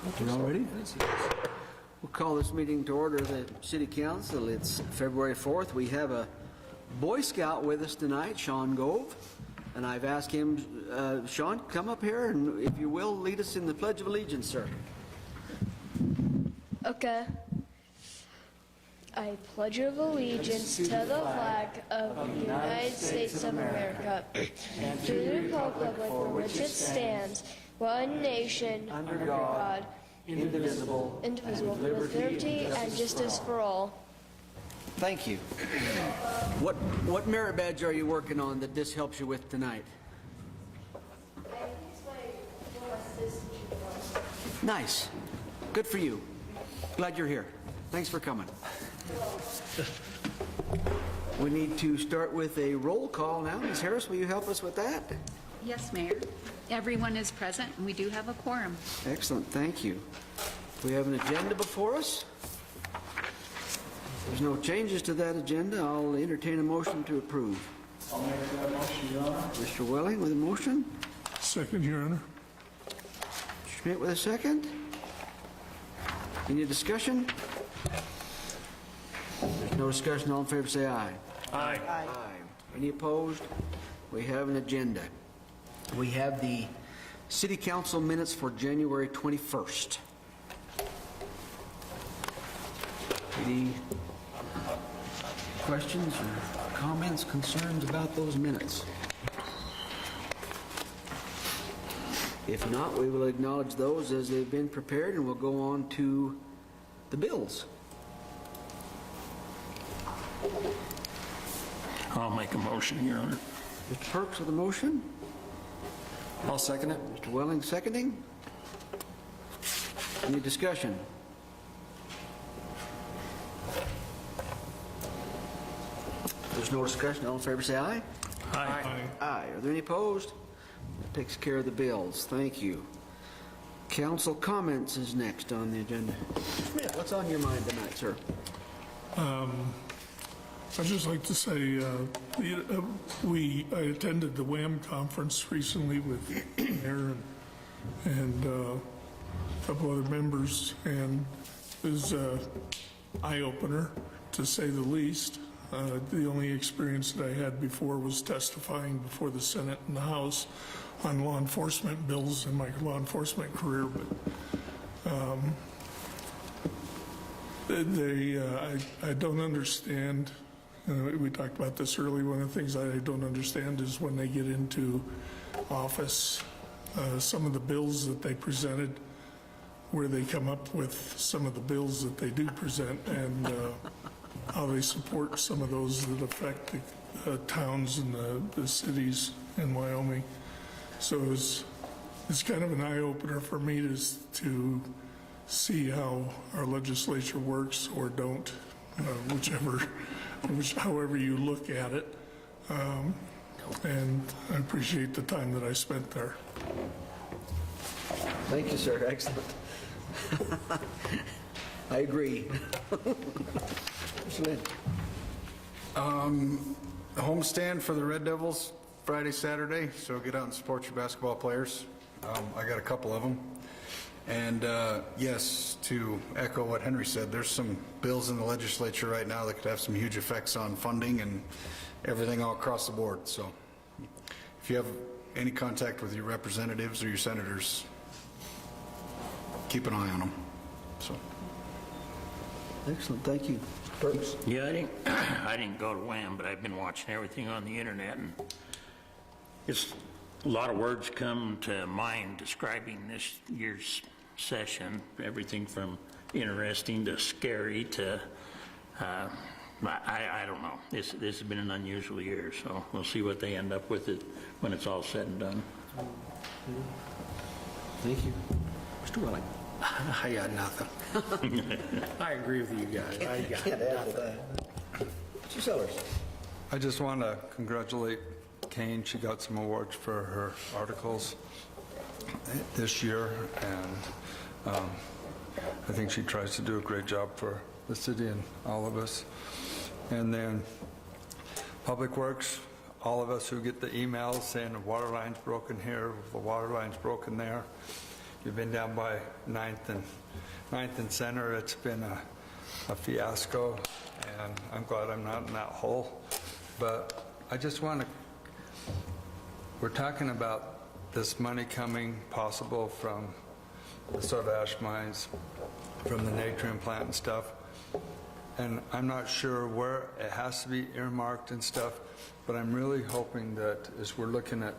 You all ready? We'll call this meeting to order, the City Council. It's February 4th. We have a Boy Scout with us tonight, Sean Gove, and I've asked him, Sean, come up here and, if you will, lead us in the Pledge of Allegiance, sir. Okay. I pledge allegiance to the flag of the United States of America, to the republic for which it stands, one nation, under God, indivisible, with liberty and justice for all. Thank you. What merit badge are you working on that this helps you with tonight? Nice. Good for you. Glad you're here. Thanks for coming. We need to start with a roll call now. Ms. Harris, will you help us with that? Yes, Mayor. Everyone is present, and we do have a quorum. Excellent, thank you. We have an agenda before us. If there's no changes to that agenda, I'll entertain a motion to approve. I'll make that motion, Your Honor. Mr. Welling with a motion. Second, Your Honor. Mr. Schmidt with a second. Any discussion? If there's no discussion, all in favor say aye. Aye. Aye. Any opposed? We have an agenda. We have the City Council minutes for January 21st. Any questions or comments, concerns about those minutes? If not, we will acknowledge those as they've been prepared, and we'll go on to the bills. I'll make a motion, Your Honor. Mr. Perks with a motion. I'll second it. Mr. Welling seconding. Any discussion? If there's no discussion, all in favor say aye. Aye. Aye. Are there any opposed? That takes care of the bills. Thank you. Council comments is next on the agenda. Schmidt, what's on your mind tonight, sir? I'd just like to say I attended the WHAM conference recently with Mayor and a couple other members, and it was an eye-opener, to say the least. The only experience that I had before was testifying before the Senate and the House on law enforcement bills in my law enforcement career, but I don't understand. We talked about this earlier. One of the things I don't understand is when they get into office, some of the bills that they presented, where they come up with some of the bills that they do present, and how they support some of those that affect the towns and the cities in Wyoming. So it's kind of an eye-opener for me to see how our legislature works or don't, however you look at it. And I appreciate the time that I spent there. Thank you, sir. Excellent. I agree. Mr. Lynn. Homestand for the Red Devils Friday, Saturday, so get out and support your basketball players. I got a couple of them. And yes, to echo what Henry said, there's some bills in the legislature right now that could have some huge effects on funding and everything all across the board. So if you have any contact with your representatives or your senators, keep an eye on them. So. Excellent. Thank you. Perks. Yeah, I didn't go to WHAM, but I've been watching everything on the internet, and it's a lot of words come to mind describing this year's session. Everything from interesting to scary to I don't know. This has been an unusual year, so we'll see what they end up with it when it's all said and done. Thank you. Mr. Welling. I got nothing. I agree with you guys. I got nothing. Mr. Sellers. I just want to congratulate Kane. She got some awards for her articles this year, and I think she tries to do a great job for the city and all of us. And then Public Works, all of us who get the emails saying the water line's broken here, the water line's broken there. you've been down by 9th and Center. It's been a fiasco, and I'm glad I'm not in that hole. But I just want to, we're talking about this money coming possible from the soda ash mines, from the Natrium plant and stuff. And I'm not sure where it has to be earmarked and stuff, but I'm really hoping that as we're looking at,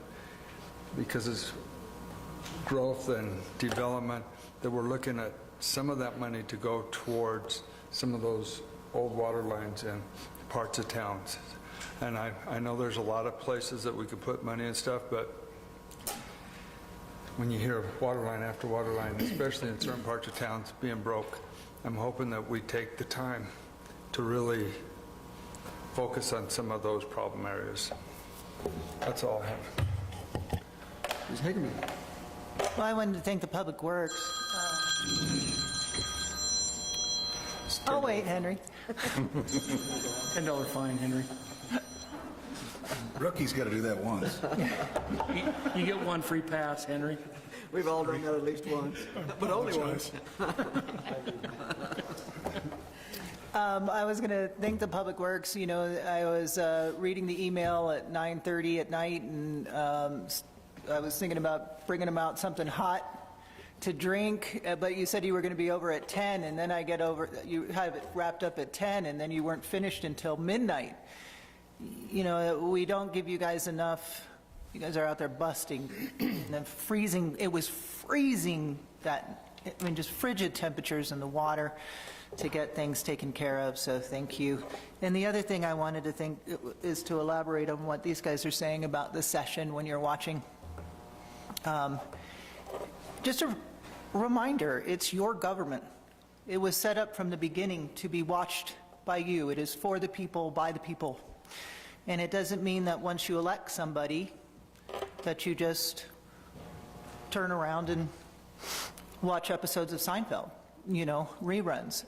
because it's growth and development, that we're looking at some of that money to go towards some of those old water lines in parts of towns. And I know there's a lot of places that we could put money and stuff, but when you hear water line after water line, especially in certain parts of towns being broke, I'm hoping that we take the time to really focus on some of those problem areas. That's all I have. Ms. Hagerman. Well, I wanted to thank the Public Works. Oh, wait, Henry. $10 fine, Henry. Rookie's got to do that once. You get one free pass, Henry. We've all done that at least once, but only once. I was going to thank the Public Works. You know, I was reading the email at 9:30 at night, and I was thinking about bringing them out something hot to drink, but you said you were going to be over at 10, and then I get over, you have it wrapped up at 10, and then you weren't finished until midnight. You know, we don't give you guys enough. You guys are out there busting and then freezing. It was freezing just frigid temperatures in the water to get things taken care of, so thank you. And the other thing I wanted to think is to elaborate on what these guys are saying about the session when you're watching. Just a reminder, it's your government. It was set up from the beginning to be watched by you. It is for the people, by the people. And it doesn't mean that once you elect somebody that you just turn around and watch episodes of Seinfeld, you know, reruns.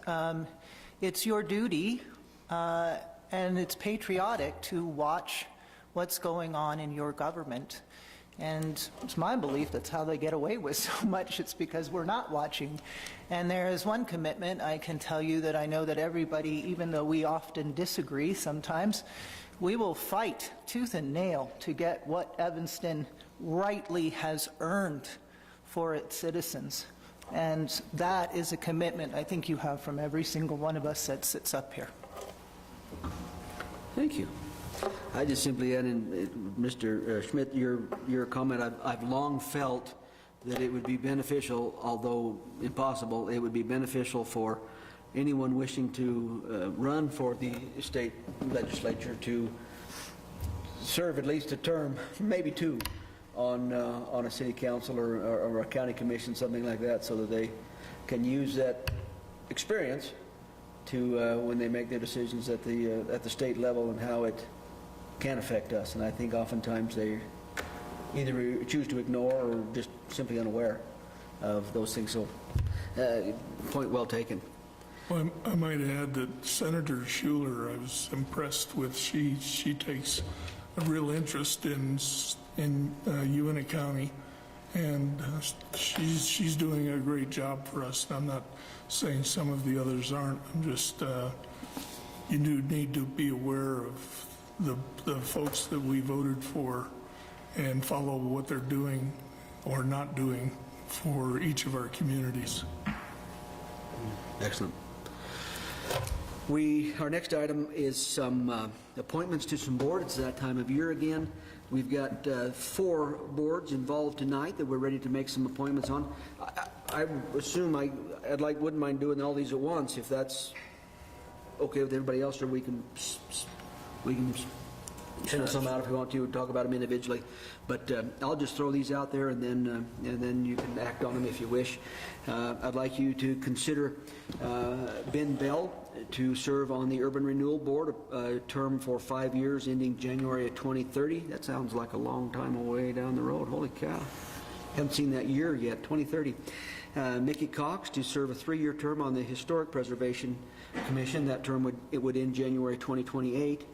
It's your duty, and it's patriotic to watch what's going on in your government. And it's my belief that's how they get away with so much. It's because we're not watching. And there is one commitment I can tell you that I know that everybody, even though we often disagree sometimes, we will fight tooth and nail to get what Evanston rightly has earned for its citizens. And that is a commitment I think you have from every single one of us that sits up here. Thank you. I just simply add in, Mr. Schmidt, your comment, I've long felt that it would be beneficial, although impossible, it would be beneficial for anyone wishing to run for the state legislature to serve at least a term, maybe two, on a city council or a county commission, something like that, so that they can use that experience to when they make their decisions at the state level and how it can affect us. And I think oftentimes they either choose to ignore or just simply unaware of those things. So, point well taken. Well, I might add that Senator Schuler, I was impressed with. She takes a real interest in Uintah County, and she's doing a great job for us. And I'm not saying some of the others aren't. I'm just you do need to be aware of the folks that we voted for and follow what they're doing or not doing for each of our communities. Excellent. Our next item is some appointments to some boards. It's that time of year again. We've got 4 boards involved tonight that we're ready to make some appointments on. I assume wouldn't mind doing all these at once if that's okay with everybody else, or we can send some out if we want to talk about them individually. But I'll just throw these out there, and then you can act on them if you wish. I'd like you to consider Ben Bell to serve on the Urban Renewal Board, a term for 5 years ending January of 2030. That sounds like a long time away down the road. Holy cow. Haven't seen that year yet, 2030. Mickey Cox to serve a 3-year term on the Historic Preservation Commission. That term would end January 2028.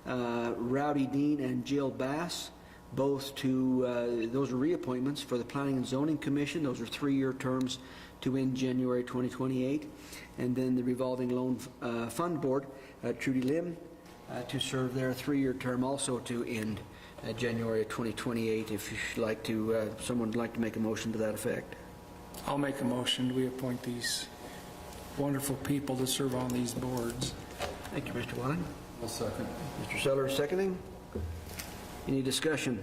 Rowdy Dean and Jill Bass both to, those are reappointments for the Planning and Zoning Commission. Those are 3-year terms to end January 2028. And then the Revolving Loan Fund Board, Trudy Lim, to serve their 3-year term also to end January 2028. If you'd like to, someone would like to make a motion to that effect. I'll make a motion. We appoint these wonderful people to serve on these boards. Thank you, Mr. Welling. I'll second. Mr. Sellers seconding. Any discussion?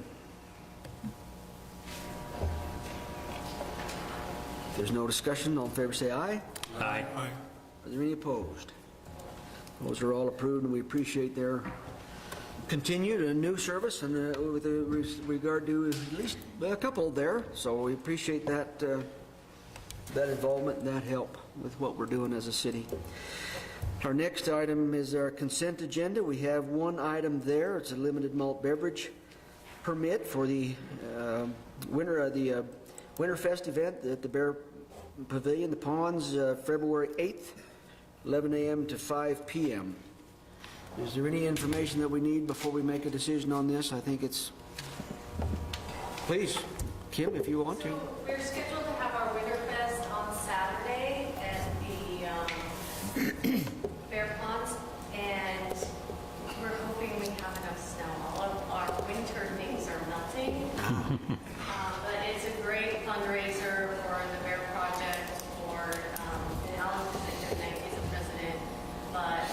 If there's no discussion, all in favor say aye. Aye. Are there any opposed? Those are all approved, and we appreciate their continued and new service and with regard to at least a couple there. So we appreciate that that involvement and that help with what we're doing as a city. Our next item is our consent agenda. We have one item there. It's a limited malt beverage permit for the Winterfest event at the Bear Pavilion, the Ponds, February 8th, 11 a.m. to 5 p.m. Is there any information that we need before we make a decision on this? I think it's... Please, Kim, if you want to. So we're scheduled to have our Winterfest on Saturday at the Bear Ponds, and we're hoping we have enough snow. All of our winter things are melting. But it's a great fundraiser for the Bear Project, for Alan Knight is the president. But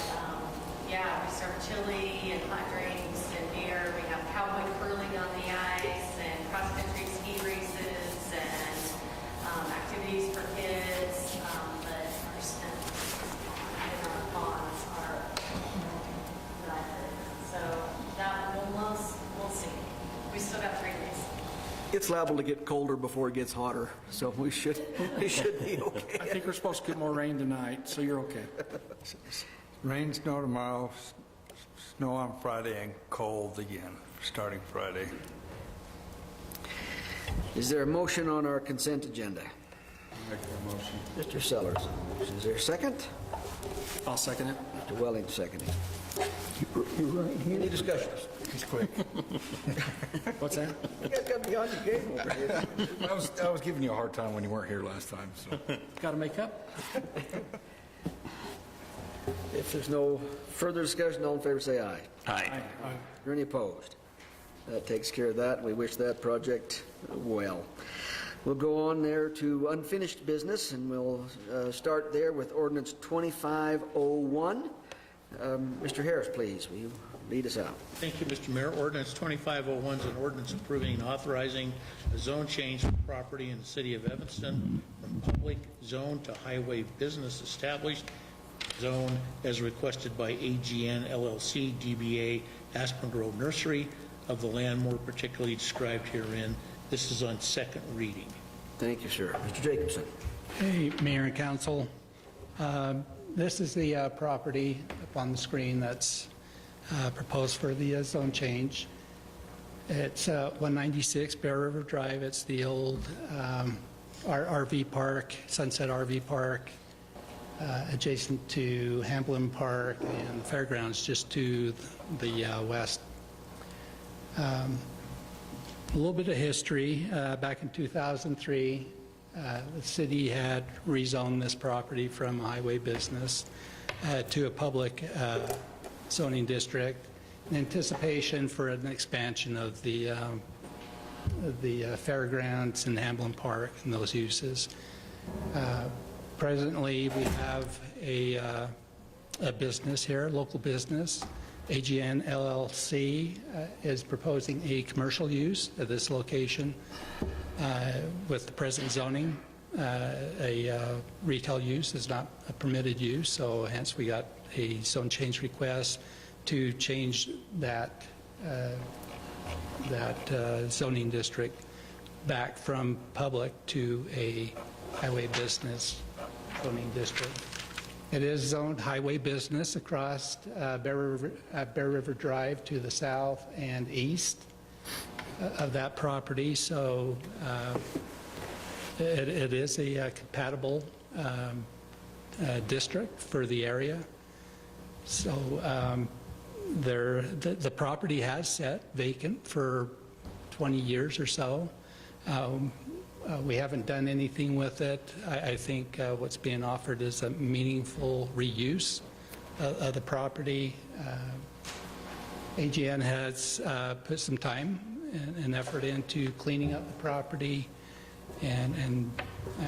yeah, we serve chili and hot drinks and beer. We have cowboy curling on the ice and cross-country ski races and activities for kids. But our snow and our ponds are melted. So that we'll see. We still got 3 days. It's liable to get colder before it gets hotter, so we should be okay. I think we're supposed to get more rain tonight, so you're okay. Rain, snow tomorrow, snow on Friday, and cold again, starting Friday. Is there a motion on our consent agenda? Make the motion. Mr. Sellers. Is there a second? I'll second it. Mr. Welling seconding. You're right here. Any discussions? He's quick. What's that? You guys got me on your game over here. I was giving you a hard time when you weren't here last time, so. Got to make up? If there's no further discussion, all in favor say aye. Aye. Are there any opposed? That takes care of that. We wish that project well. We'll go on there to unfinished business, and we'll start there with ordinance 2501. Mr. Harris, please, will you lead us out? Thank you, Mr. Mayor. Ordinance 2501 is an ordinance approving and authorizing a zone change for property in the city of Evanston from public zone to highway business established zone as requested by AGN LLC, DBA Aspen Grove Nursery of the land more particularly described herein. This is on second reading. Thank you, sir. Mr. Jacobson. Hey, Mayor and Council. This is the property up on the screen that's proposed for the zone change. It's 196 Bear River Drive. It's the old RV park, Sunset RV Park, adjacent to Hamblin Park and the fairgrounds just to the west. A little bit of history. Back in 2003, the city had rezoned this property from highway business to a public zoning district in anticipation for an expansion of the fairgrounds and Hamblin Park and those uses. Presently, we have a business here, a local business. AGN LLC is proposing a commercial use at this location with the present zoning. A retail use is not a permitted use, so hence we got a zone change request to change that zoning district back from public to a highway business zoning district. It is zoned highway business across Bear River Drive to the south and east of that property, so it is a compatible district for the area. So the property has sat vacant for 20 years or so. We haven't done anything with it. I think what's being offered is a meaningful reuse of the property. AGN has put some time and effort into cleaning up the property, and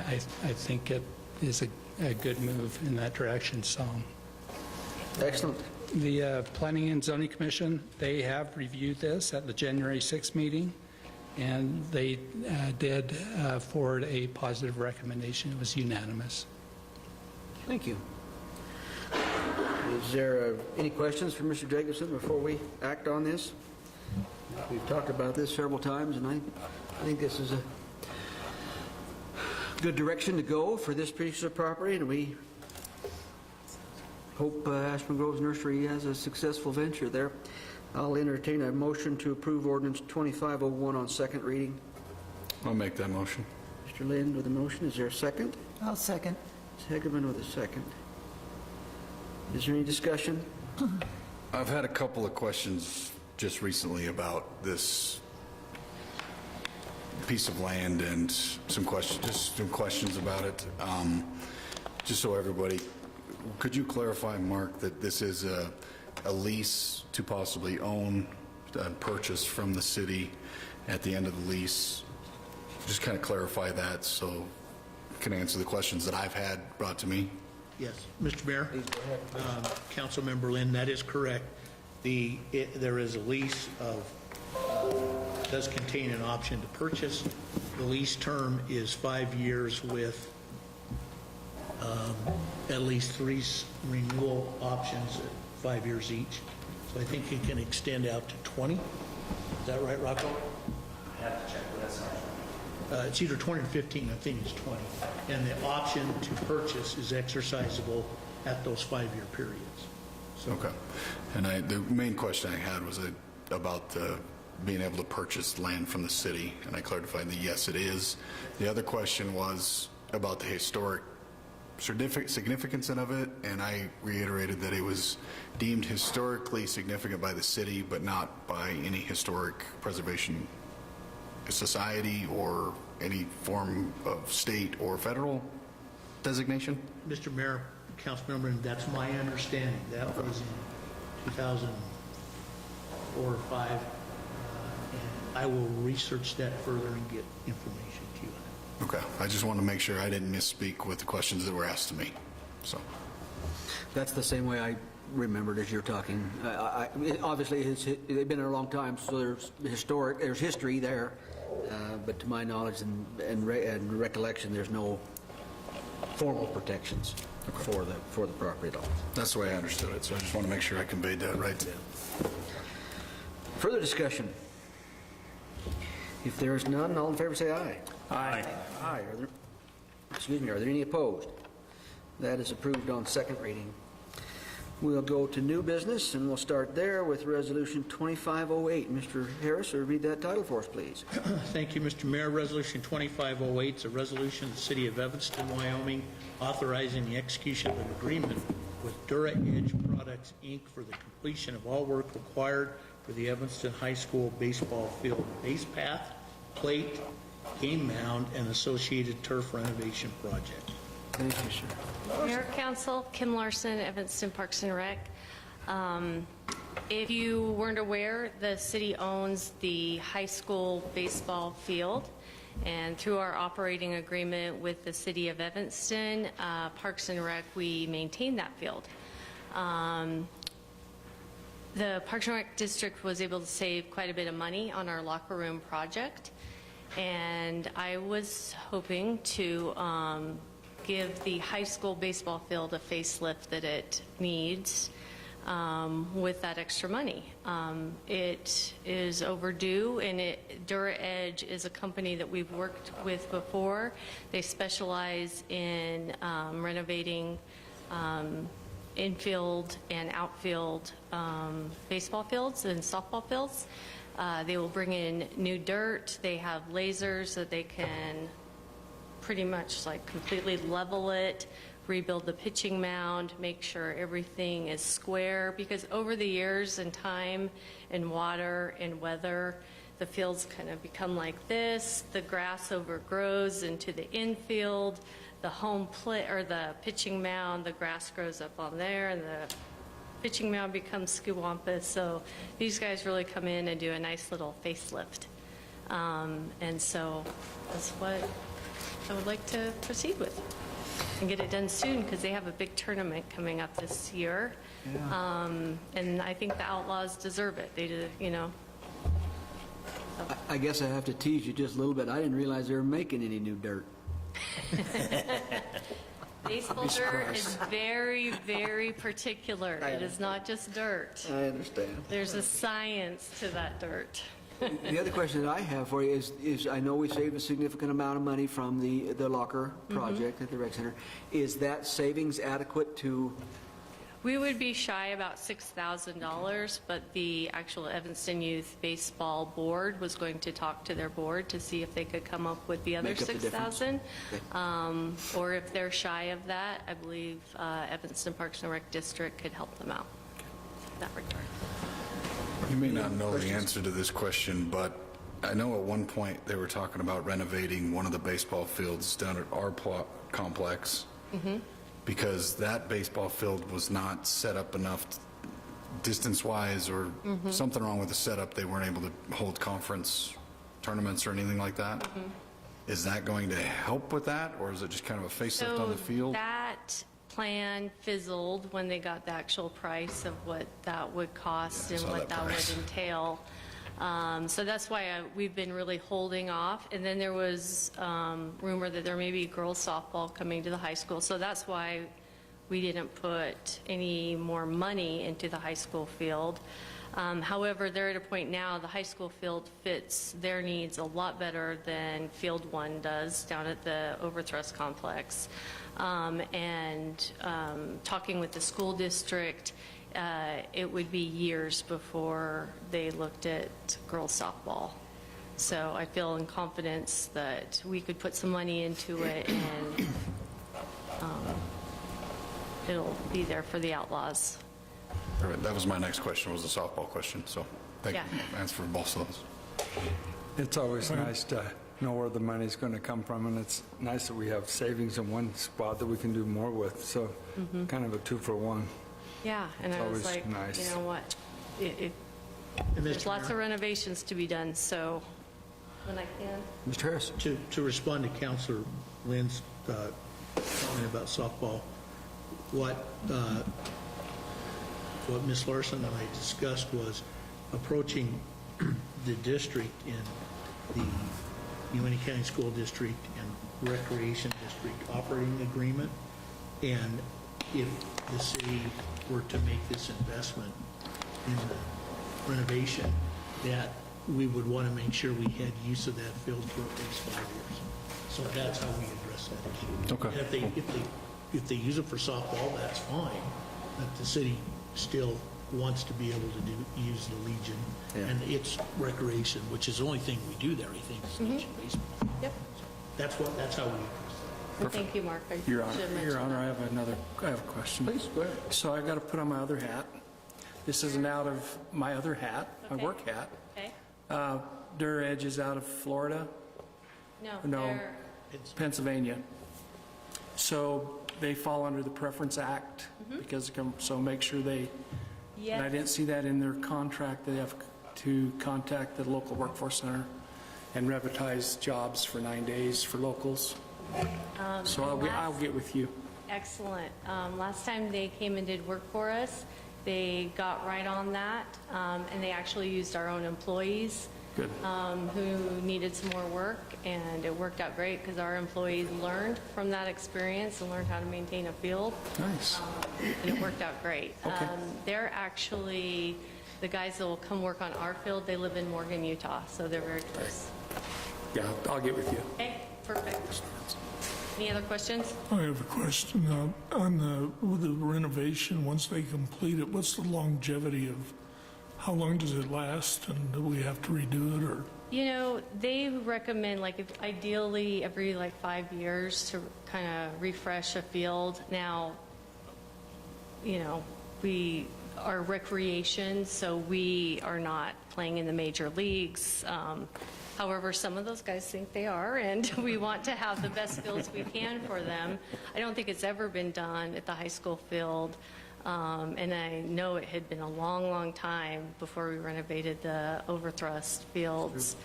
I think it is a good move in that direction. So, Excellent. the Planning and Zoning Commission, they have reviewed this at the January 6th meeting, and they did forward a positive recommendation. It was unanimous. Thank you. Is there any questions for Mr. Jacobson before we act on this? We've talked about this several times, and I think this is a good direction to go for this piece of property, and we hope Ashman Grove's Nursery has a successful venture there. I'll entertain a motion to approve ordinance 2501 on second reading. I'll make that motion. Mr. Lind with a motion. Is there a second? I'll second. Ms. Hegerman with a second. Is there any discussion? I've had a couple of questions just recently about this piece of land and some questions about it. Just so everybody, could you clarify, Mark, that this is a lease to possibly own and purchase from the city at the end of the lease? Just kind of clarify that so I can answer the questions that I've had brought to me. Yes, Mr. Mayor. Councilmember Lynn, that is correct. There is a lease does contain an option to purchase. The lease term is 5 years with at least 3 renewal options at 5 years each. So I think it can extend out to 20. Is that right, Rocco? I have to check, but that's not. It's either 20 or 15, I think it's 20. And the option to purchase is exercisable at those 5-year periods. So, okay. And the main question I had was about being able to purchase land from the city, and I clarified that yes, it is. The other question was about the historic significance of it, and I reiterated that it was deemed historically significant by the city, but not by any historic preservation society or any form of state or federal designation? Mr. Mayor, Councilmember, and that's my understanding. That was in 2004 or 5. And I will research that further and get information to you on Okay. I just want to make sure I didn't misspeak with the questions that were asked to me. So That's the same way I remembered as you're talking. Obviously, they've been there a long time, so there's history there. But to my knowledge and recollection, there's no formal protections for the property at all. that's the way I understood it. So I just want to make sure I conveyed that right. Further discussion? If there is none, all in favor say aye. Aye. Aye. Are there any opposed? That is approved on second reading. We'll go to new business, and we'll start there with Resolution 2508. Mr. Harris, read that title for us, please. Thank you, Mr. Mayor. Resolution 2508 is a resolution of the City of Evanston, Wyoming, authorizing the execution of an agreement with Dura Edge Products, Inc. for the completion of all work required for the Evanston High School baseball field base path, plate, game mound, and associated turf renovation project. Thank you, sir. Mayor, Council, Kim Larson, Evanston Parks and Rec. If you weren't aware, the city owns the high school baseball field, and through our operating agreement with the city of Evanston, Parks and Rec, we maintain that field. The Parks and Rec district was able to save quite a bit of money on our locker room project, and I was hoping to give the high school baseball field a facelift that it needs with that extra money. It is overdue, and Dura Edge is a company that we've worked with before. They specialize in renovating infield and outfield baseball fields and softball fields. They will bring in new dirt. They have lasers that they can pretty much like completely level it, rebuild the pitching mound, make sure everything is square, because over the years and time and water and weather, the fields kind of become like this. The grass overgrows into the infield. The home plate or the pitching mound, the grass grows up on there, and the pitching mound becomes scuwampus. So these guys really come in and do a nice little facelift. And so that's what I would like to proceed with and get it done soon, because they have a big tournament coming up this year. And I think the Outlaws deserve it. They did, you know. I guess I have to tease you just a little bit. I didn't realize they were making any new dirt. Baseball dirt is very, very particular. It is not just dirt. I understand. There's a science to that dirt. The other question that I have for you is I know we saved a significant amount of money from the locker project at the rec center. Is that savings adequate to? We would be shy about $6,000, but the actual Evanston Youth Baseball Board was going to talk to their board to see if they could come up with the other Make up the difference. $6,000. Or if they're shy of that, I believe Evanston Parks and Rec District could help them out in that regard. You may not know the answer to this question, but I know at one point they were talking about renovating one of the baseball fields down at our complex, because that baseball field was not set up enough distance-wise, or something wrong with the setup. They weren't able to hold conference tournaments or anything like that. Is that going to help with that, or is it just kind of a facelift on the field? That plan fizzled when they got the actual price of what that would cost and what that would entail. So that's why we've been really holding off. And then there was rumor that there may be girls softball coming to the high school. So that's why we didn't put any more money into the high school field. However, they're at a point now, the high school field fits their needs a lot better than Field 1 does down at the Overthrust Complex. And talking with the school district, it would be years before they looked at girls softball. So I feel in confidence that we could put some money into it, and it'll be there for the Outlaws. All right, that was my next question, was the softball question, so thank you. Answer for both of those. It's always nice to know where the money's going to come from, and it's nice that we have savings in one spot that we can do more with, so kind of a 2-for-1. Yeah, and It's I was always like, nice. you know what, And there's Mr. lots of Mayor, renovations to be done, so when I can. Mr. Harris? to respond to Councilor Lynn's comment about softball, what Ms. Larson and I discussed was approaching the district in the Uintah County School District and Recreation District operating agreement, and if the city were to make this investment in the renovation, that we would want to make sure we had use of that field for at least 5 years. So that's how we address that issue. Okay. And if they use it for softball, that's fine, but the city still wants to be able to use the Legion and its recreation, which is the only thing we do there, I think, is Legion baseball. Yep. That's how we address that. Thank you, Mark. I Your should have Honor, mentioned I that. have a question. Please, go ahead. So I got to put on my other hat. This isn't out of my other hat, my Okay. work hat. Okay. Dur Edge is out of Florida, No, No. they're, Pennsylvania. So they fall under the Preference Act because, so make sure they, and I yes. didn't see that in their contract, they have to contact the local workforce center and advertise jobs for 9 days for locals. So I'll get with you. Excellent. Last time they came and did work for us, they got right on that, and they actually used our own employees Good. who needed some more work, and it worked out great because our employees learned from that experience and learned how to maintain a field, Nice. and it worked out great. Okay. They're actually, the guys that will come work on our field, they live in Morgan, Utah, so they're very close. Yeah, I'll get with you. Okay, perfect. Any other questions? I have a question. With the renovation, once they complete it, what's the longevity of, how long does it last, and do we have to redo it, or? You know, they recommend, like, if ideally every, 5 years to kind of refresh a field. Now, you know, our recreation, so we are not playing in the major leagues. However, some of those guys think they are, and we want to have the best fields we can for them. I don't think it's ever been done at the high school field, and I know it had been a long, long time before we renovated the overthrust fields.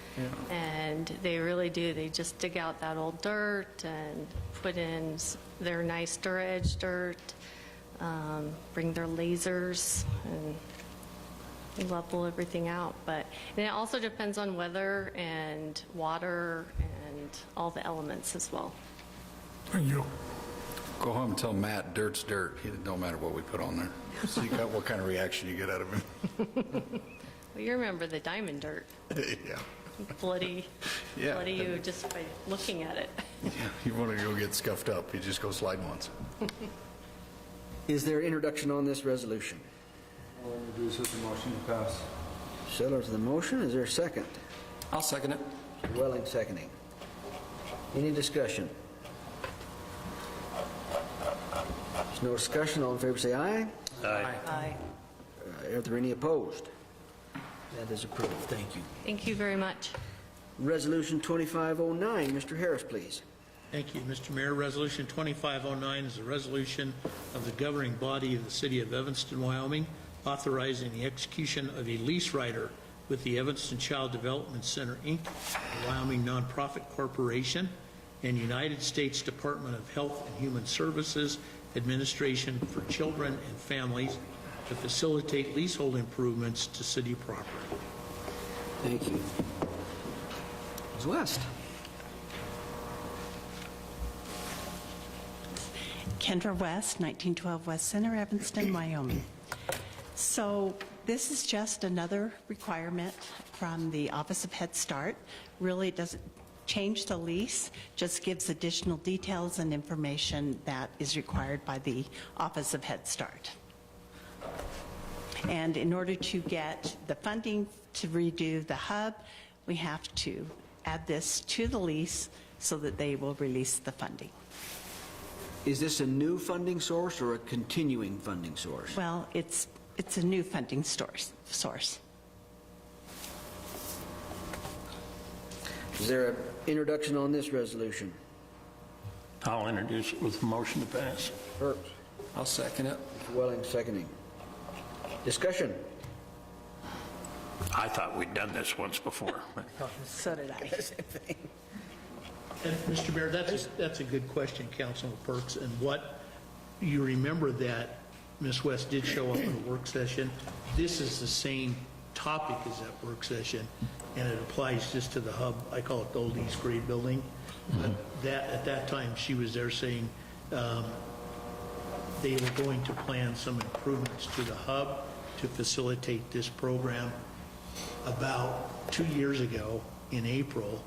And they really do. They just dig out that old dirt and put in their nice edge dirt, bring their lasers, and level everything out. And it also depends on weather and water and all the elements as well. Thank you. Go home and tell Matt dirt's dirt. It don't matter what we put on there. See what kind of reaction you get out of him. Well, you remember the diamond dirt. Yeah. Bloody, Yeah. bloody you just by looking at it. Yeah, you want to go get scuffed up, you just go slide once. Is there introduction on this resolution? I'll introduce it, the motion to pass. Sellers of the motion, is there a second? I'll second it. Mr. Welling seconding. Any discussion? There's no discussion. All in favor say aye. Aye. Are there any opposed? That is approved. Thank you. Thank you very much. Resolution 2509. Mr. Harris, please. Thank you, Mr. Mayor. Resolution 2509 is a resolution of the governing body of the city of Evanston, Wyoming, authorizing the execution of a lease rider with the Evanston Child Development Center, Inc., a Wyoming nonprofit corporation, and United States Department of Health and Human Services Administration for Children and Families to facilitate leasehold improvements to city property. Thank you. Ms. West. Kendra West, 1912 West Center, Evanston, Wyoming. So this is just another requirement from the Office of Head Start. Really it doesn't change the lease, just gives additional details and information that is required by the Office of Head Start. And in order to get the funding to redo the hub, we have to add this to the lease so that they will release the funding. Is this a new funding source or a continuing funding source? Well, it's a new funding source. Is there an introduction on this resolution? I'll introduce it with a motion to pass. Herbst. I'll second it. Mr. Welling seconding. Discussion. I thought we'd done this once before. But So did I. And Mr. Mayor, that's a good question, Councilman Perks, and what, you remember that Ms. West did show up at a work session. This is the same topic as that work session, and it applies just to the hub. I call it the old East Grade building. But at that time, she was there saying they were going to plan some improvements to the hub to facilitate this program. About 2 years ago, in April,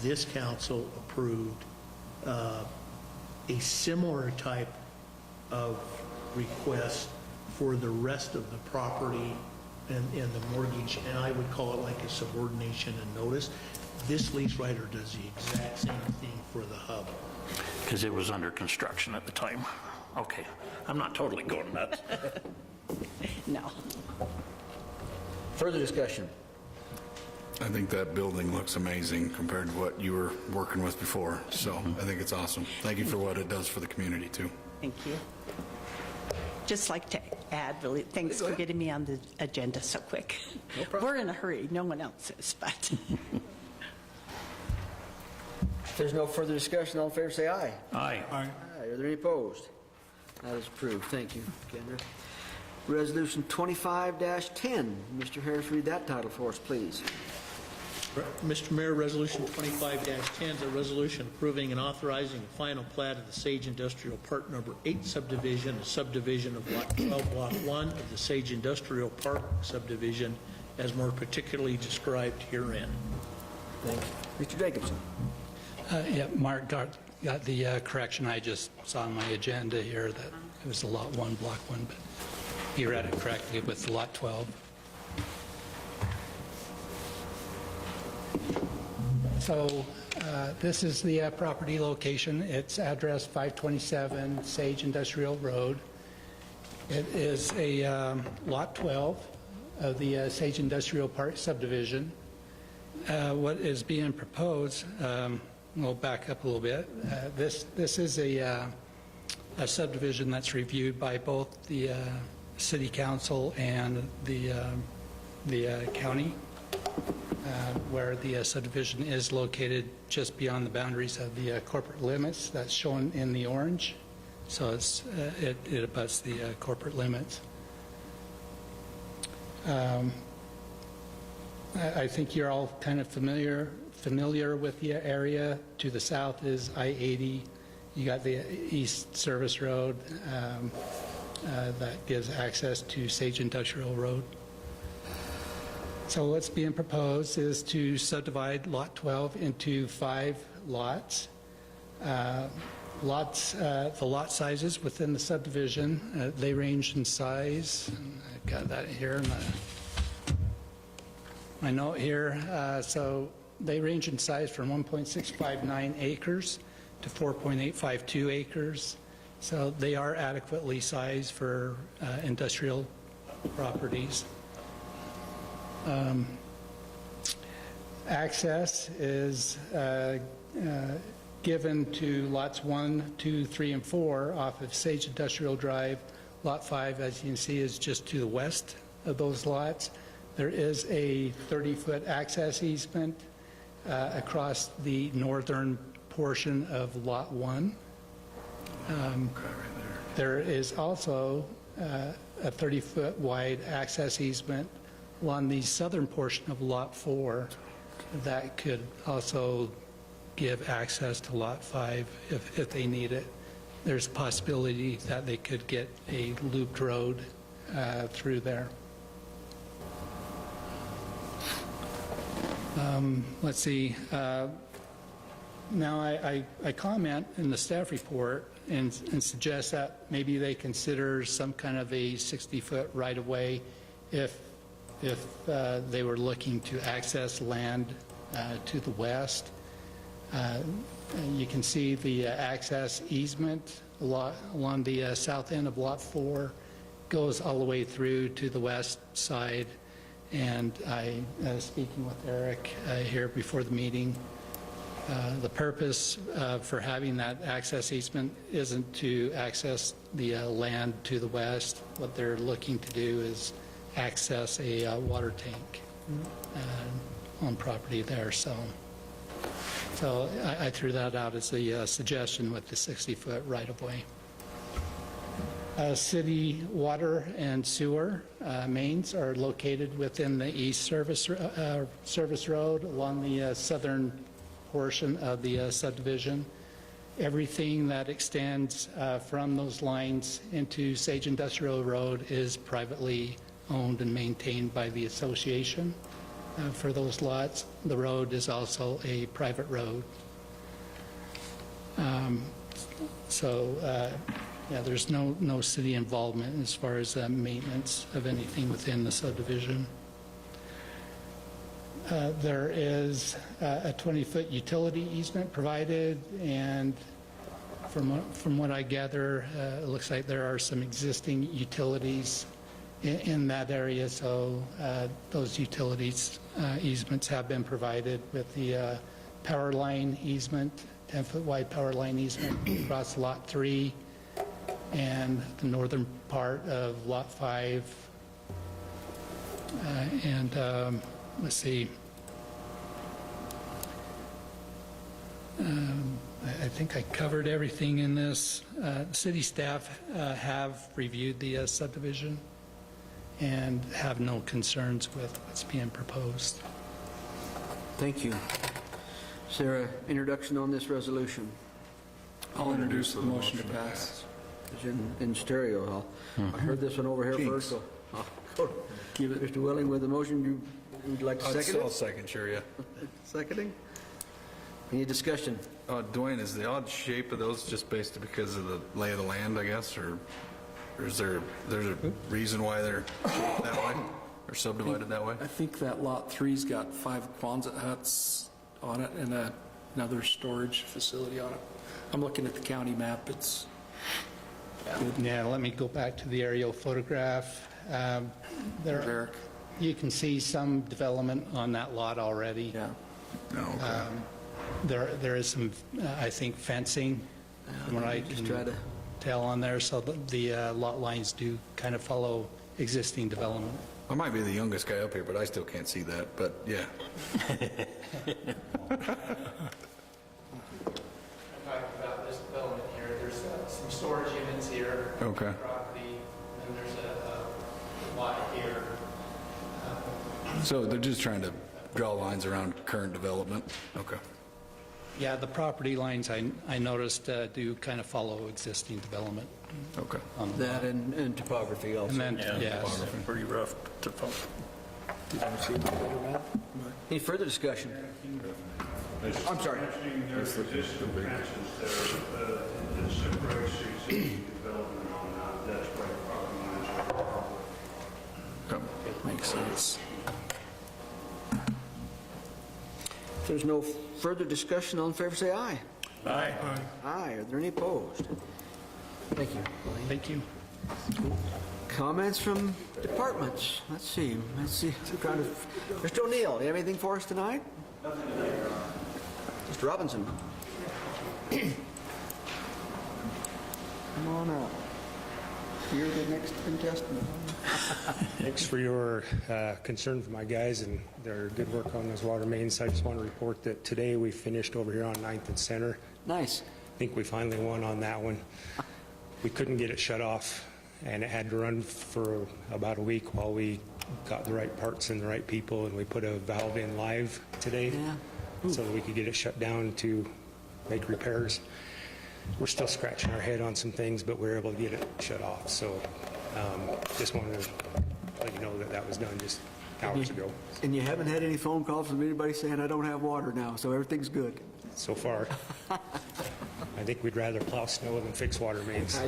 this council approved a similar type of request for the rest of the property and the mortgage, and I would call it like a subordination and notice. This lease writer does the exact same thing for the hub. because it was under construction at the time. Okay, I'm not totally going nuts. No. Further discussion. I think that building looks amazing compared to what you were working with before, so I think it's awesome. Thank you for what it does for the community, too. Thank you. Just like to add, really, thanks for getting me on the agenda so quick. No problem. We're in a hurry. No one else is, but. If there's no further discussion, all in favor say aye. Aye. Aye. Are there any opposed? That is approved. Thank you, Kendra. Resolution 25-10. Mr. Harris, read that title for us, please. Mr. Mayor, Resolution 25-10 is a resolution approving and authorizing the final plat of the Sage Industrial Park Number 8 subdivision, a subdivision of Lot 12, Block 1 of the Sage Industrial Park subdivision, as more particularly described herein. Thank you. Mr. Jacobson. Yeah, Mark got the correction I just saw on my agenda here that it was a Lot 1, Block 1, but he read it correctly with Lot 12. So this is the property location. It's address 527 Sage Industrial Road. It is a Lot 12 of the Sage Industrial Park subdivision. What is being proposed, we'll back up a little bit. This is a subdivision that's reviewed by both the city council and the county, where the subdivision is located just beyond the boundaries of the corporate limits. That's shown in the orange. So it abuts the corporate limits. I think you're all kind of familiar with the area. To the south is I-80. You got the East Service Road that gives access to Sage Industrial Road. So what's being proposed is to subdivide Lot 12 into 5 lots. The lot sizes within the subdivision, they range in size. I've got that here in my note here. So they range in size from 1.659 acres to 4.852 acres. So they are adequately sized for industrial properties. Access is given to lots 1, 2, 3, and 4 off of Sage Industrial Drive. Lot 5, as you can see, is just to the west of those lots. There is a 30-foot access easement across the northern portion of Lot 1. There is also a 30-foot wide access easement along the southern portion of Lot 4 that could also give access to Lot 5 if they need it. There's a possibility that they could get a looped road through there. Let's see. Now I comment in the staff report and suggest that maybe they consider some kind of a 60-foot right-of-way if they were looking to access land to the west. You can see the access easement along the south end of Lot 4 goes all the way through to the west side. And I, speaking with Eric here before the meeting, the purpose for having that access easement isn't to access the land to the west. What they're looking to do is access a water tank on property there. So I threw that out as a suggestion with the 60-foot right-of-way. City water and sewer mains are located within the East Service Road along the southern portion of the subdivision. Everything that extends from those lines into Sage Industrial Road is privately owned and maintained by the association for those lots. The road is also a private road. Yeah, there's no city involvement as far as maintenance of anything within the subdivision. There is a 20-foot utility easement provided, and from what I gather, it looks like there are some existing utilities in that area, so those utilities easements have been provided with the power line easement, 10-foot wide power line easement across Lot 3 and the northern part of Lot 5. Let's see. I think I covered everything in this. City staff have reviewed the subdivision and have no concerns with what's being proposed. Thank you. Is there an introduction on this resolution? I'll introduce the motion to pass. It's in stereo, huh? I heard this one over here first, so I'll go to Mr. Willing with the motion. You'd like to second I'll it? second, sure, yeah. Seconding? Any discussion? Dwayne, is the odd shape of those just based because of the lay of the land, I guess, or is there's a reason why they're shaped that way or subdivided that way? I think that Lot 3's got 5 Quonset huts on it and another storage facility on it. I'm looking at the county map. Yeah, let me go back to the aerial photograph. There, you can see some development on that lot already. Yeah. There is some, I think, fencing, from what I Just try can to- tell on there, so the lot lines do kind of follow existing development. I might be the youngest guy up here, but I still can't see that, but yeah. Talking about this development here, there's some storage units here. Okay. Property, and there's a lot here. So they're just trying to draw lines around current development? Okay. Yeah, the property lines, I noticed, do kind of follow existing development. Okay. That and topography also. And then, yes. Pretty rough to Any further discussion? I'm sorry. There's additional branches there that separates the existing development on that. That's why the property lines are. It makes sense. If there's no further discussion, all in favor say aye. Aye. Aye. Are there any opposed? Thank you. Thank you. Comments from departments? Let's see. Mr. O'Neill, you have anything for us tonight? Mr. Robinson. Come on up. You're the next contestant. Thanks for your concern for my guys and their good work on those water mains. I just want to report that today we finished over here on 9th and Center. Nice. I think we finally won on that one. We couldn't get it shut off, and it had to run for about a week while we got the right parts and the right people, and we put a valve in live today so that we could get it shut down to make repairs. We're still scratching our head on some things, but we were able to get it shut off. So just wanted to let you know that that was done just hours ago. And you haven't had any phone calls from anybody saying, I don't have water now, so everything's good? So far. I think we'd rather plow snow than fix water mains.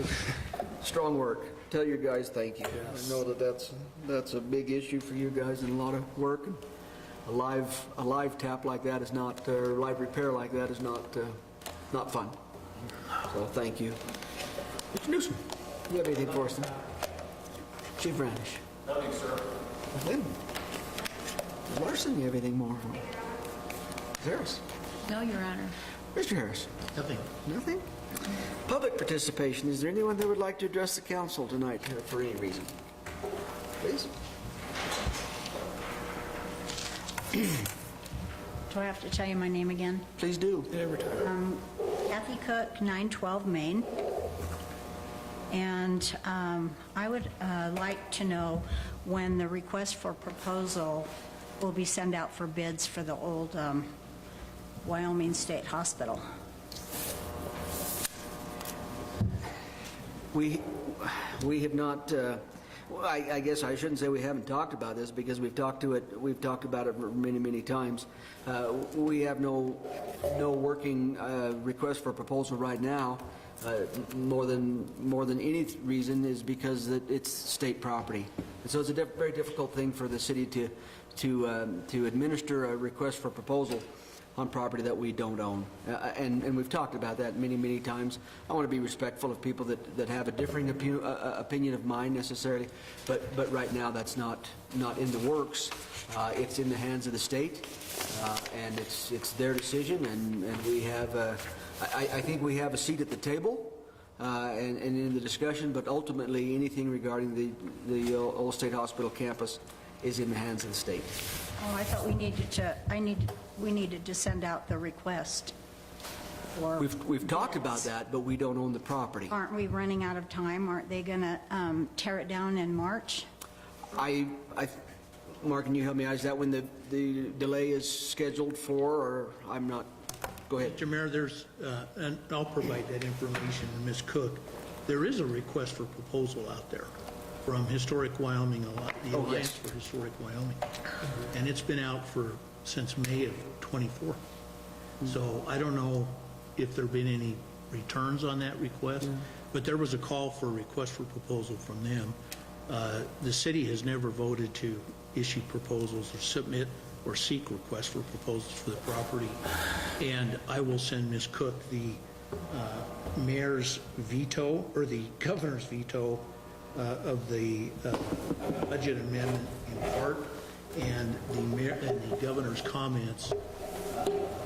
Strong work. Tell your guys thank you. I know that's a big issue for you guys and a lot of work. A live tap like that is not, or live repair like that is not fun. So thank you. Mr. Newsom, do you have anything for us tonight? Chief Brandish. Nothing, sir. Lynn. Ms. Larson, you have anything more for me? Ms. Harris. No, Your Honor. Mr. Harris. Nothing. Nothing? Public participation. Is there anyone that would like to address the council tonight for any reason? Please. Do I have to tell you my name again? Please do. Kathy Cook, 912 Main. And I would like to know when the request for proposal will be sent out for bids for the old Wyoming State Hospital. We have not, well, I guess I shouldn't say we haven't talked about this because we've talked about it many, many times. We have no working request for proposal right now. More than any reason is because it's state property. And so it's a very difficult thing for the city to administer a request for proposal on property that we don't own. And we've talked about that many, many times. I want to be respectful of people that have a differing opinion of mine necessarily, but right now that's not in the works. It's in the hands of the state, and it's their decision, and we have, I think we have a seat at the table and in the discussion, but ultimately anything regarding the Old State Hospital campus is in the hands of the state. Oh, I thought we needed to send out the request. Or We've talked about that, but we don't own the property. aren't we running out of time? Aren't they going to tear it down in March? Mark, can you help me out? Is that when the delay is scheduled for, or I'm not? Go ahead. Mr. Mayor, there's, and I'll provide that information to Ms. Cook. There is a request for proposal out there from Historic Wyoming, the Alliance for Historic Wyoming. And it's been out since May of '24. So I don't know if there have been any returns on that request, but there was a call for a request for proposal from them. The city has never voted to issue proposals or submit or seek requests for proposals for the property. And I will send Ms. Cook the mayor's veto, or the governor's veto of the budget amendment in part, and the governor's comments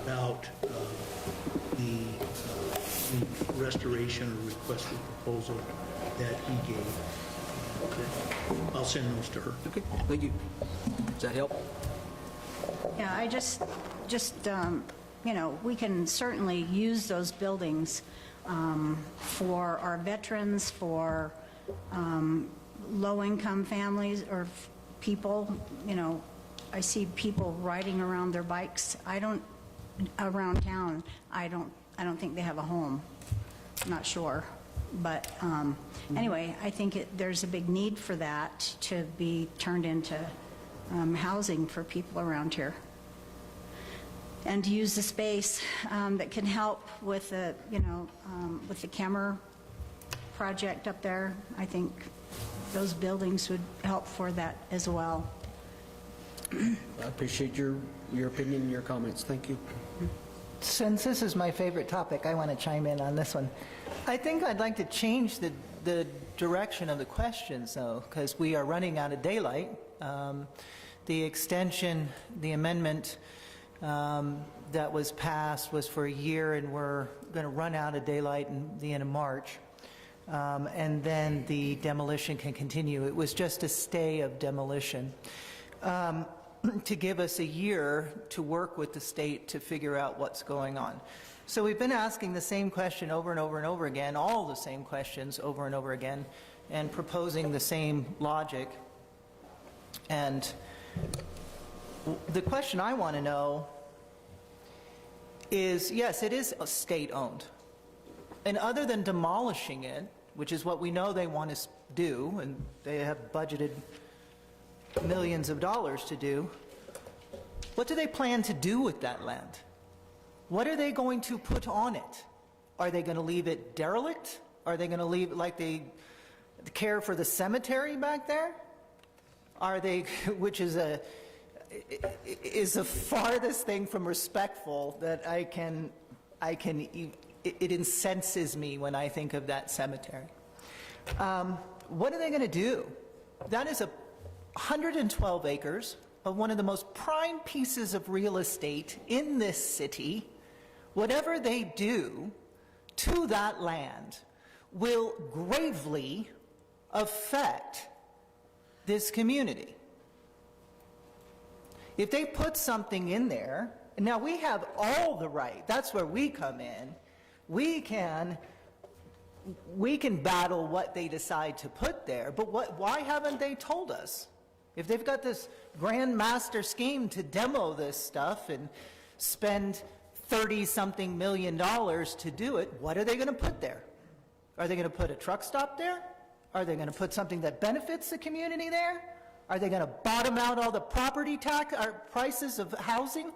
about the restoration or requested proposal that he gave. I'll send those to her. Okay, thank you. Does that help? Yeah, I just we can certainly use those buildings for our veterans, for low-income families or people. I see people riding around their bikes. Around town. I don't think they have a home. I'm not sure. But anyway, I think there's a big need for that to be turned into housing for people around here. And to use the space that can help with the, with the camera project up there. I think those buildings would help for that as well. I appreciate your opinion and your comments. Thank you. Since this is my favorite topic, I want to chime in on this one. I think I'd like to change the direction of the questions, though, because we are running out of daylight. The extension, the amendment that was passed was for a year, and we're going to run out of daylight in the end of March. And then the demolition can continue. It was just a stay of demolition. To give us a year to work with the state to figure out what's going on. So we've been asking the same question over and over and over again, all the same questions over and over again, and proposing the same logic. And the question I want to know is, yes, it is state-owned. And other than demolishing it, which is what we know they want to do, and they have budgeted millions of dollars to do, what do they plan to do with that land? What are they going to put on it? Are they going to leave it derelict? Are they going to leave it like they care for the cemetery back there? Are they, which is the farthest thing from respectful that it incenses me when I think of that cemetery. What are they going to do? That is 112 acres of one of the most prime pieces of real estate in this city. Whatever they do to that land will gravely affect this community. If they put something in there, now we have all the right, that's where we come in, we can battle what they decide to put there, but why haven't they told us? If they've got this grand master scheme to demo this stuff and spend $30-something million to do it, what are they going to put there? Are they going to put a truck stop there? Are they going to put something that benefits the community there? Are they going to bottom out all the property tax or prices of housing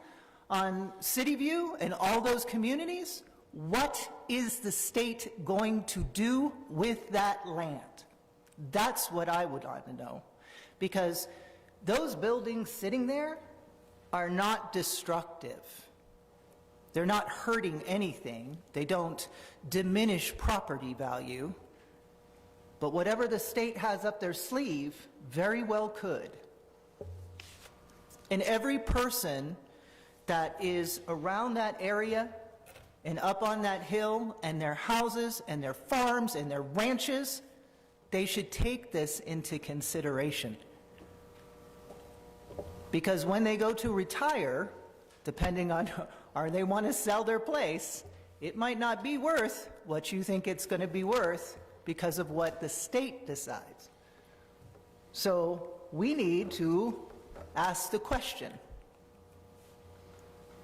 on City View and all those communities? What is the state going to do with that land? That's what I would want to know. Because those buildings sitting there are not destructive. They're not hurting anything. They don't diminish property value. But whatever the state has up their sleeve very well could. And every person that is around that area and up on that hill and their houses and their farms and their ranches, they should take this into consideration. Because when they go to retire, depending on, or they want to sell their place, it might not be worth what you think it's going to be worth because of what the state decides. So we need to ask the question,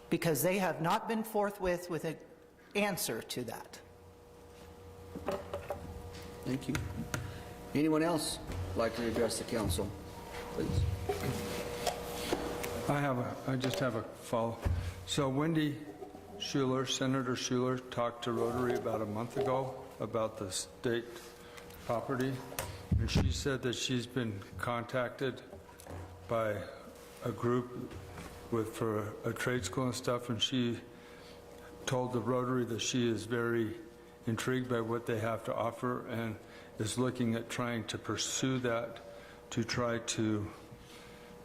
because they have not been forthwith with an answer to that. Thank you. Anyone else like to address the council, please? I just have a follow. So Wendy Schuler, Senator Schuler, talked to Rotary about a month ago about the state property, and she said that she's been contacted by a group for a trade school and stuff, and she told the Rotary that she is very intrigued by what they have to offer and is looking at trying to pursue that to try to,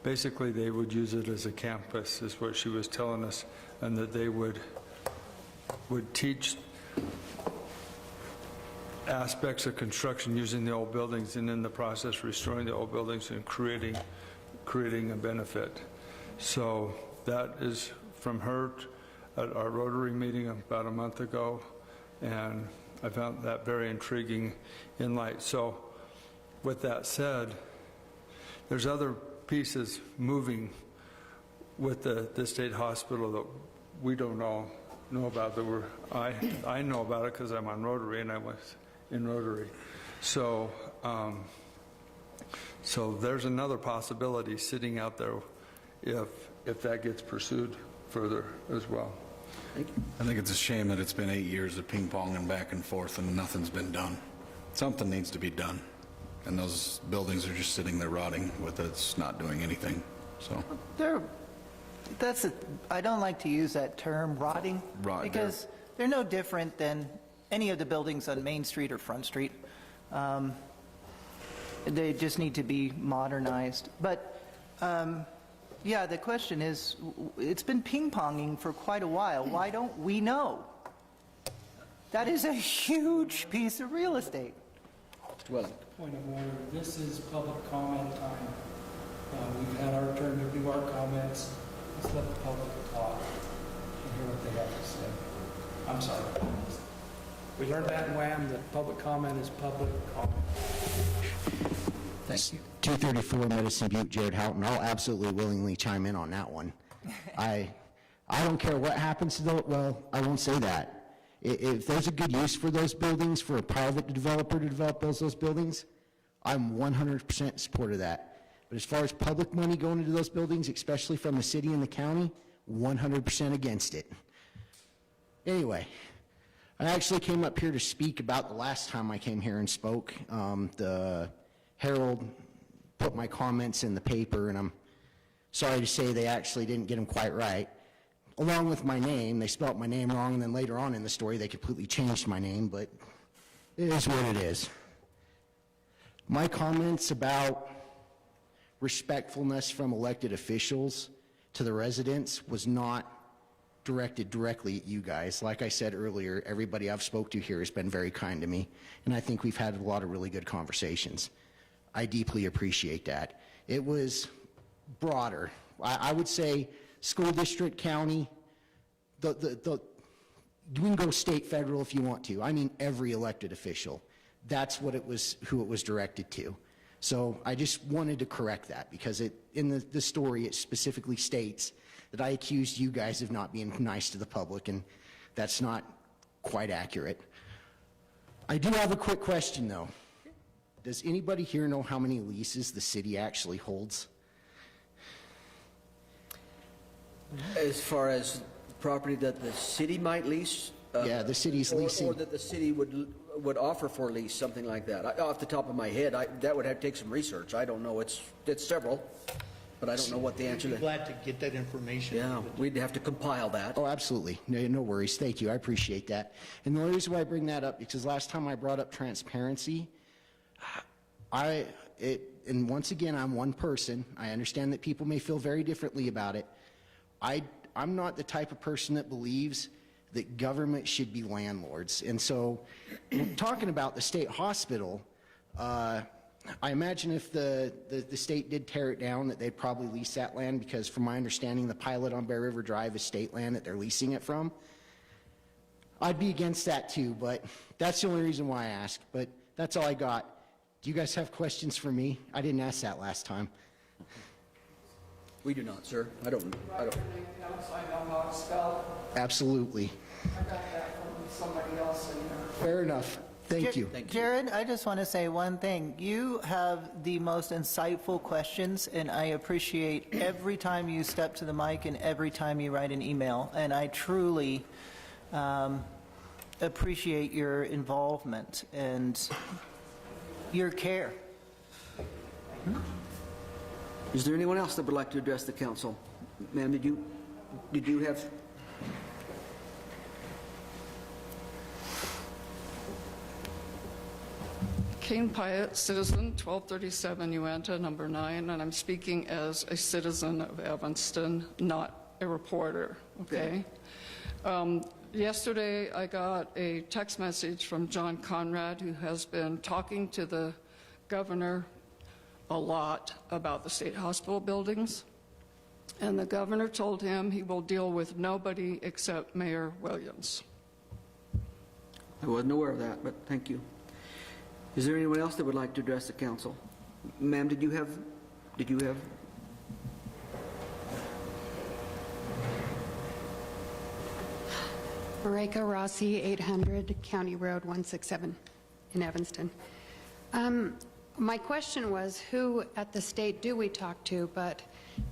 basically they would use it as a campus, is what she was telling us, and that they would teach aspects of construction using the old buildings, and in the process restoring the old buildings and creating a benefit. So that is from her at our Rotary meeting about a month ago, and I found that very intriguing in light. So with that said, there's other pieces moving with the state hospital that we don't all know about, that I know about it because I'm on Rotary and I was in Rotary. So so there's another possibility sitting out there if that gets pursued further as well. I think it's a shame that it's been 8 years of ping-ponging back and forth and nothing's been done. Something needs to be done. And those buildings are just sitting there rotting with it's not doing anything, so. I don't like to use that term, rotting, because they're no different than any of the buildings on Main Street or Front Street. They just need to be modernized. But yeah, the question is, it's been ping-ponging for quite a while. Why don't we know? That is a huge piece of real estate. Well, Point of order, this is public comment time. We've had our turn to do our comments. Let's let the public talk and hear what they have to say. I'm sorry. We learned that in WHAM, that public comment is public comment. Thank you. 234 Medicine Butte, Jared Houghton. I'll absolutely willingly chime in on that one. I don't care what happens to those, well, I won't say that. If there's a good use for those buildings, for a private developer to develop those buildings, I'm 100% in support of that. But as far as public money going into those buildings, especially from the city and the county, 100% against it. Anyway, I actually came up here to speak about the last time I came here and spoke. The Herald put my comments in the paper, and I'm sorry to say they actually didn't get them quite right. Along with my name, they spelt my name wrong, and then later on in the story, they completely changed my name, but it is what it is. My comments about respectfulness from elected officials to the residents was not directed directly at you guys. Like I said earlier, everybody I've spoke to here has been very kind to me, and I think we've had a lot of really good conversations. I deeply appreciate that. It was broader. I would say school district, county, you can go state, federal if you want to. I mean every elected official. That's what it was, who it was directed to. So I just wanted to correct that because in the story it specifically states that I accused you guys of not being nice to the public, and that's not quite accurate. I do have a quick question though. Does anybody here know how many leases the city actually holds? as far as property that the city might lease? Yeah, the city's leasing. Or that the city would offer for lease, something like that. Off the top of my head, that would have to take some research. I don't know. It's several, but I don't know what the answer We'd to. be glad to get that information. Yeah, we'd have to compile that. Oh, absolutely. No worries. Thank you. I appreciate that. And the only reason why I bring that up, because last time I brought up transparency, and once again, I'm one person. I understand that people may feel very differently about it. I'm not the type of person that believes that government should be landlords. And so, talking about the state hospital, I imagine if the state did tear it down, that they'd probably lease that land, because from my understanding, the pilot on Bear River Drive is state land that they're leasing it from. I'd be against that too, but that's the only reason why I asked. But that's all I got. Do you guys have questions for me? I didn't ask that last time. We do not, sir. I don't. Absolutely. I got that from somebody else in there. Fair enough. Thank you. Jared, I just want to say one thing. You have the most insightful questions, and I appreciate every time you step to the mic and every time you write an email. And I truly appreciate your involvement and your care. Is there anyone else that would like to address the council? Ma'am, did you have? Kane Pyatt, citizen, 1237 Uinta, number 9, and I'm speaking as a citizen of Evanston, not a reporter, okay? Yesterday, I got a text message from John Conrad, who has been talking to the governor a lot about the state hospital buildings, and the governor told him he will deal with nobody except Mayor Williams. I wasn't aware of that, but thank you. Is there anyone else that would like to address the council? Ma'am, did you have? Marika Rossi, 800 County Road 167 in Evanston. My question was, who at the state do we talk to? But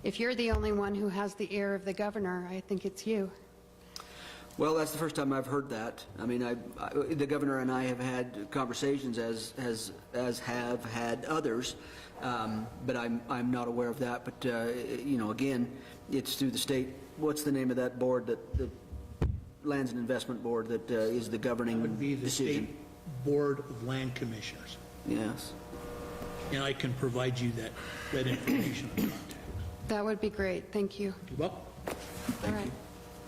if you're the only one who has the ear of the governor, I think it's you. Well, that's the first time I've heard that. I mean, the governor and I have had conversations, as have had others, but I'm not aware of that. But you know, again, it's through the state. What's the name of that board, that the Lands and Investment Board, that is the governing Would be the decision? State Board of Land Commissioners. Yes. And I can provide you that information and contact. That would be great. Thank you. You're welcome. All right.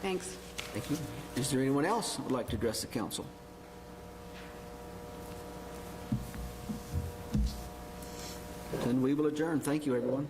Thanks. Thank you. Is there anyone else who would like to address the council? Then we will adjourn. Thank you, everyone.